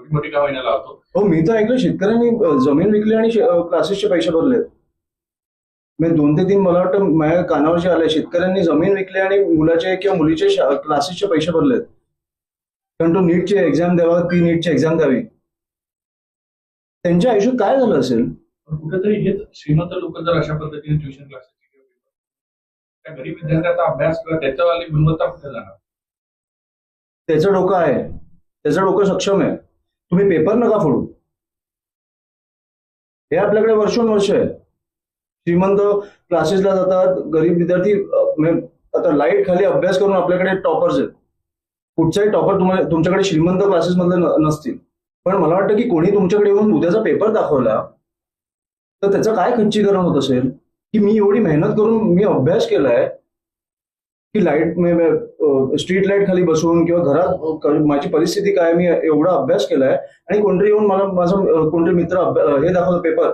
छोटी मोठी का महिन्याला लावतो. हो, मी तर ऐकलं शेतकऱ्यांनी जमीन विकली आणि क्लासेसचे पैसे भरले. मी 2 ते 3 मला वाटतं माझ्या कानावर जे आलंय, शेतकऱ्यांनी जमीन विकली आणि मुलाचे किंवा मुलीचे क्लासेसचे पैसे भरलेत. कारण तो नीटची एक्झाम द्यावा, ती नीटची एक्झाम द्यावी. त्यांच्या आयुष्यात काय झालं असेल? कुठेतरी हेच श्रीमंत लोक जर अशा पद्धतीने ट्युशन क्लासेस त्या गरीब विद्यार्थ्याचा अभ्यास किंवा त्याच्यावाली गुणवत्ता कुठे जाणार? त्याचं डोकं आहे, त्याचं डोकं सक्षम आहे. तुम्ही पेपर नका फोडू. हे आपल्याकडे वर्षोनवर्ष आहे. श्रीमंत क्लासेसला जातात, गरीब विद्यार्थी आता लाईट खाली अभ्यास करून आपल्याकडे टॉपर्स आहेत. कुठचाही टॉपर तुमच्याकडे श्रीमंत क्लासेस मधले नसतील. पण मला वाटतं की कोणी तुमच्याकडे येऊन उद्याचा पेपर दाखवला तर त्याचं काय खच्चीकरण होत असेल की मी एवढी मेहनत करून मी अभ्यास केलाय की लाईट स्ट्रीट लाईट खाली बसून किंवा घरात माझी परिस्थिती काय, मी एवढा अभ्यास केलाय आणि कोणतरी येऊन मला माझा कोणतरी मित्र हे दाखवतो पेपर